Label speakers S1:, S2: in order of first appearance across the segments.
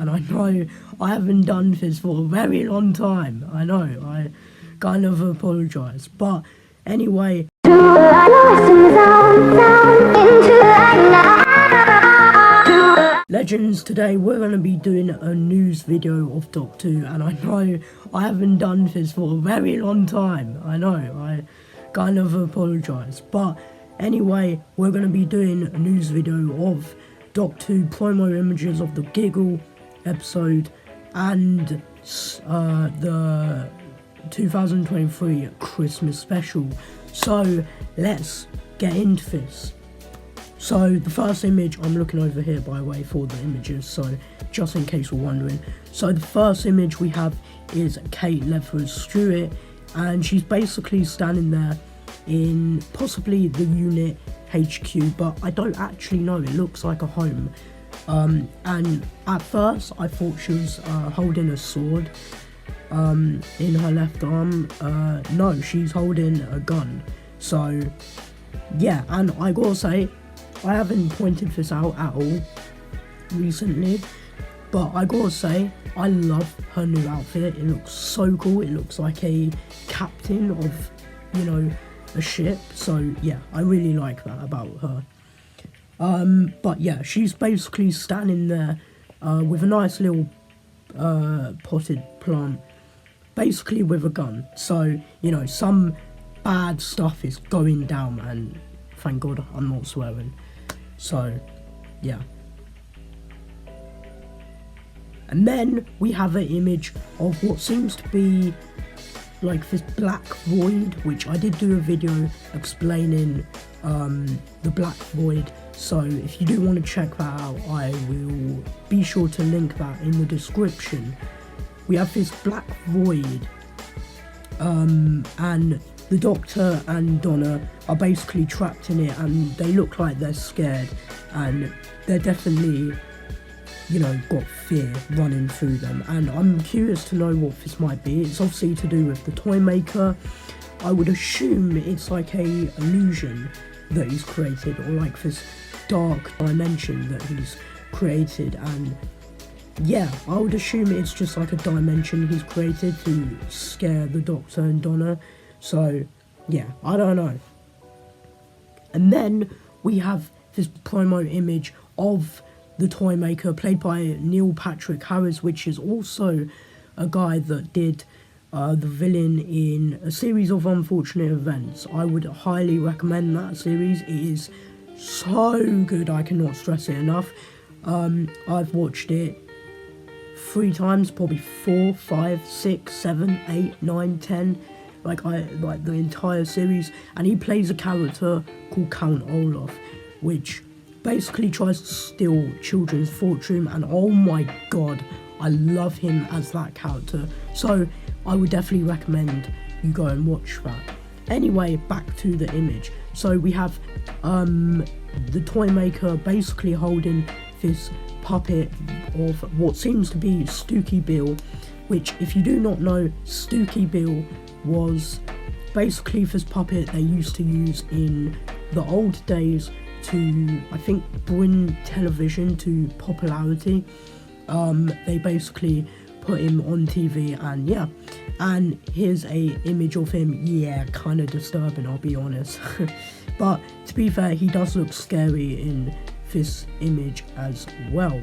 S1: and I know I haven't done this for a very long time. I know, I kind of apologise, but anyway. Legends, today we're going to be doing a news video of Doctor Who, and I know I haven't done this for a very long time. I know, I kind of apologise, but anyway, we're going to be doing a news video of Doctor Who promo images of the Giggle episode and the 2023 Christmas special. So let's get into this. So the first image, I'm looking over here by the way for the images, so just in case you're wondering. So the first image we have is Kate Lethbridge-Stewart, and she's basically standing there in possibly the unit HQ, but I don't actually know, it looks like a home. And at first I thought she was holding a sword in her left arm. No, she's holding a gun. So yeah, and I gotta say, I haven't pointed this out at all recently, but I gotta say, I love her new outfit. It looks so cool. It looks like a captain of, you know, a ship. So yeah, I really like that about her. But yeah, she's basically standing there with a nice little potted plant, basically with a gun. So, you know, some bad stuff is going down, and thank God I'm not swearing. So yeah. And then we have an image of what seems to be like this black void, which I did do a video explaining the black void, so if you do want to check that out, I will be sure to link that in the description. We have this black void, and the Doctor and Donna are basically trapped in it, and they look like they're scared, and they're definitely, you know, got fear running through them, and I'm curious to know what this might be. It's obviously to do with the toy maker. I would assume it's like a illusion that he's created, or like this dark dimension that he's created, and yeah, I would assume it's just like a dimension he's created to scare the Doctor and Donna. So yeah, I don't know. And then we have this promo image of the toy maker, played by Neil Patrick Harris, which is also a guy that did the villain in a series of unfortunate events. I would highly recommend that series. It is so good, I cannot stress it enough. I've watched it 3 times, probably 4, 5, 6, 7, 8, 9, 10. Like the entire series, and he plays a character called Count Olaf, which basically tries to steal children's fortune, and oh my god, I love him as that character. So I would definitely recommend you go and watch that. Anyway, back to the image. So we have the toy maker basically holding this puppet of what seems to be Stooky Bill, which, if you do not know, Stooky Bill was basically this puppet they used to use in the old days to, I think, bring television to popularity. They basically put him on TV, and yeah, and here's a image of him. Yeah, kind of disturbing, I'll be honest. But to be fair, he does look scary in this image as well.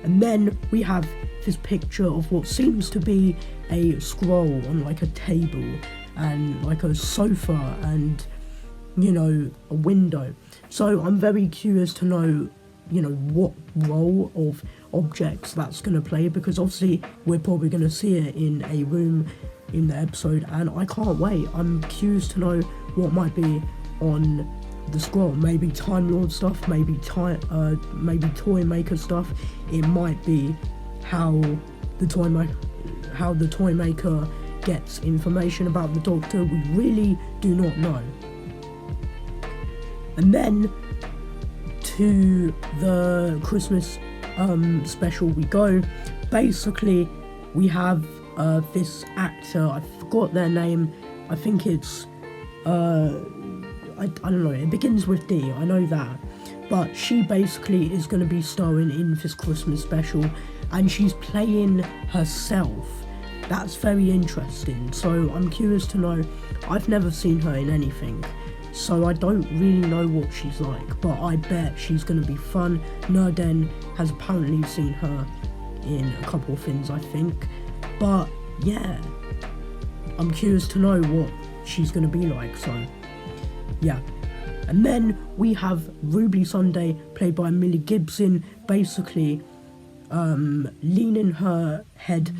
S1: And then we have this picture of what seems to be a scroll on like a table, and like a sofa, and, you know, a window. So I'm very curious to know, you know, what role of objects that's going to play, because obviously we're probably going to see it in a room in the episode, and I can't wait. I'm curious to know what might be on the scroll. Maybe Time Lord stuff, maybe toy maker stuff. It might be how the toy maker gets information about the Doctor. We really do not know. And then to the Christmas special we go. Basically, we have this actor, I forgot their name, I think it's I don't know, it begins with D, I know that, but she basically is going to be starring in this Christmas special, and she's playing herself. That's very interesting, so I'm curious to know. I've never seen her in anything, so I don't really know what she's like, but I bet she's going to be fun. Nerden has apparently seen her in a couple of things, I think, but yeah, I'm curious to know what she's going to be like, so yeah. And then we have Ruby Sunday, played by Millie Gibson, basically leaning her head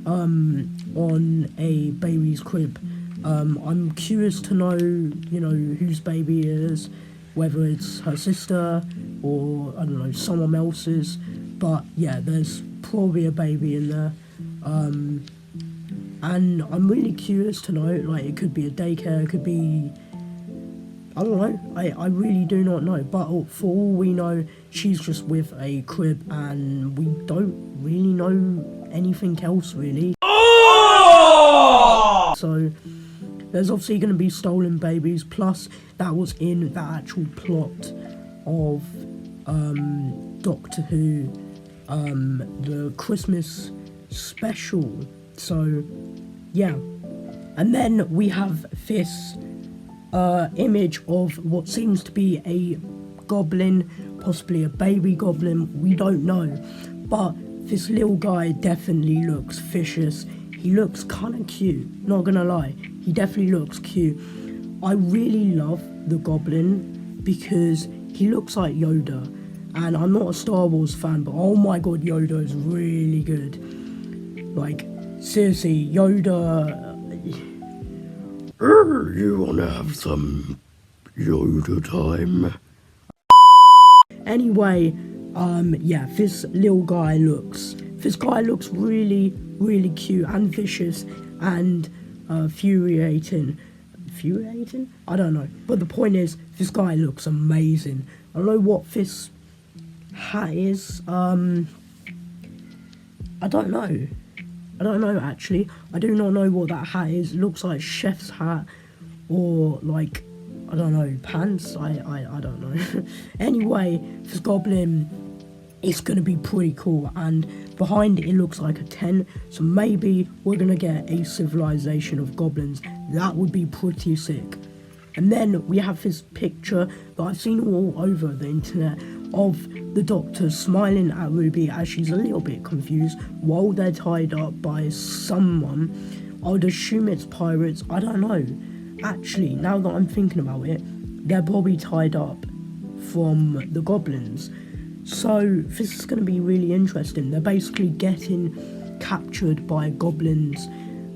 S1: on a baby's crib. I'm curious to know, whose baby it is, whether it's her sister or, I don't know, someone else's. But yeah, there's probably a baby in there. And I'm really curious to know, like, it could be a daycare, it could be, I don't know, I really do not know. But for all we know, she's just with a crib, and we don't really know anything else, really. So there's obviously going to be stolen babies, plus that was in the actual plot of Doctor Who, the Christmas special. So yeah, and then we have this image of what seems to be a goblin, possibly a baby goblin, we don't know, but this little guy definitely looks vicious. He looks kind of cute, not gonna lie, he definitely looks cute. I really love the goblin because he looks like Yoda, and I'm not a Star Wars fan, but oh my god, Yoda is really good. Like, seriously, Yoda. You wanna have some Yoda time? Anyway, yeah, this guy looks really, really cute and vicious and infuriating. I don't know, but the point is, this guy looks amazing. I don't know what this hat is. I don't know actually. I do not know what that hat is. It looks like chef's hat, or like, I don't know, pants. I don't know. Anyway, this goblin is gonna be pretty cool, and behind it looks like a tent, so maybe we're gonna get a civilization of goblins. That would be pretty sick. And then we have this picture that I've seen all over the internet of the Doctor smiling at Ruby as she's a little bit confused while they're tied up by someone. I would assume it's pirates. I don't know. Actually, now that I'm thinking about it, they're probably tied up from the goblins. So this is going to be really interesting. They're basically getting captured by goblins,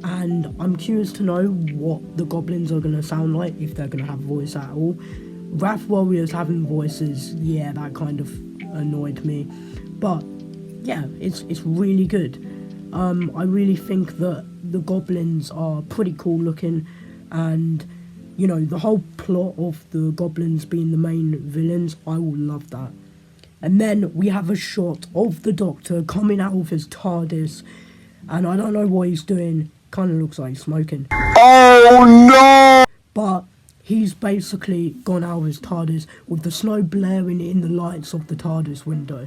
S1: and I'm curious to know what the goblins are going to sound like, if they're going to have voice at all. Wrath Warriors having voices, yeah, that kind of annoyed me. But yeah, it's really good. I really think that the goblins are pretty cool looking, and the whole plot of the goblins being the main villains, I will love that. And then we have a shot of the Doctor coming out of his TARDIS, and I don't know what he's doing. Kind of looks like he's smoking. Oh no! But he's basically gone out of his TARDIS with the snow blaring in the lights of the TARDIS window.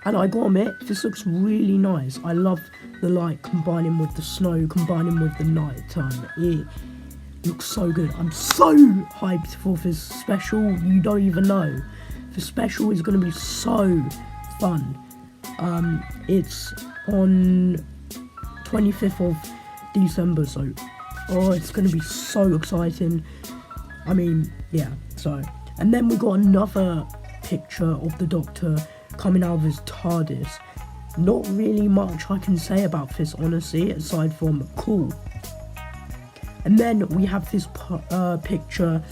S1: And I gotta admit, this looks really nice. I love the light combining with the snow, combining with the night time. It looks so good. I'm so hyped for this special, you don't even know. The special is going to be so fun. It's on 25th of December, so it's going to be so exciting. I mean, yeah, so. And then we got another picture of the Doctor coming out of his TARDIS. Not really much I can say about this, honestly, aside from cool. And then we have this picture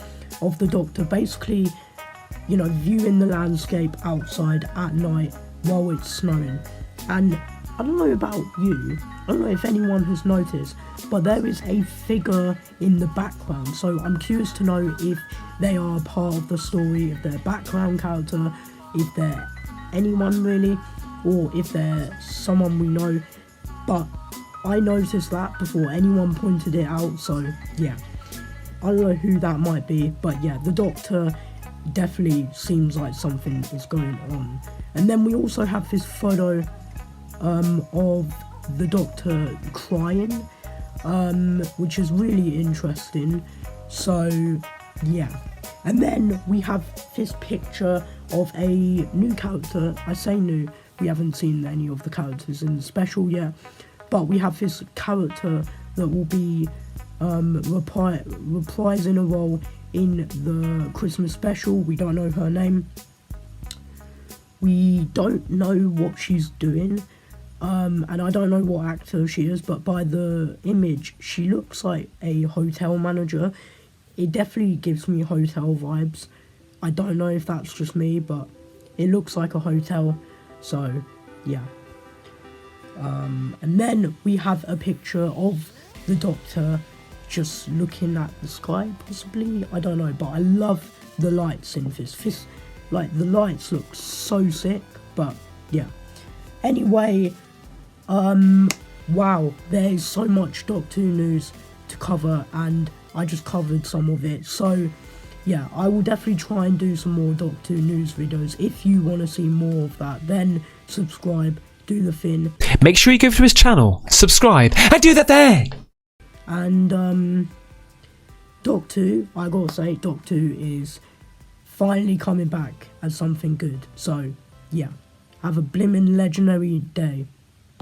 S1: of the Doctor basically, viewing the landscape outside at night while it's snowing. And I don't know about you, I don't know if anyone has noticed, but there is a figure in the background, so I'm curious to know if they are part of the story, if they're a background character, if they're anyone really, or if they're someone we know. But I noticed that before anyone pointed it out, so yeah, I don't know who that might be, but yeah, the Doctor definitely seems like something is going on. And then we also have this photo of the Doctor crying, which is really interesting. So yeah. And then we have this picture of a new character. I say new, we haven't seen any of the characters in the special yet, but we have this character that will be reprising a role in the Christmas special. We don't know her name. We don't know what she's doing, and I don't know what actor she is, but by the image, she looks like a hotel manager. It definitely gives me hotel vibes. I don't know if that's just me, but it looks like a hotel, so yeah. And then we have a picture of the Doctor just looking at the sky, possibly, I don't know, but I love the lights in this, like, the lights look so sick, but yeah. Anyway, wow, there's so much Doctor Who news to cover, and I just covered some of it, so yeah, I will definitely try and do some more Doctor Who news videos. If you want to see more of that, then subscribe, do the thing.
S2: Make sure you go to his channel, subscribe, and do that there!
S1: And Doctor Who, I gotta say, Doctor Who is finally coming back as something good. So yeah, have a blimmin' legendary day.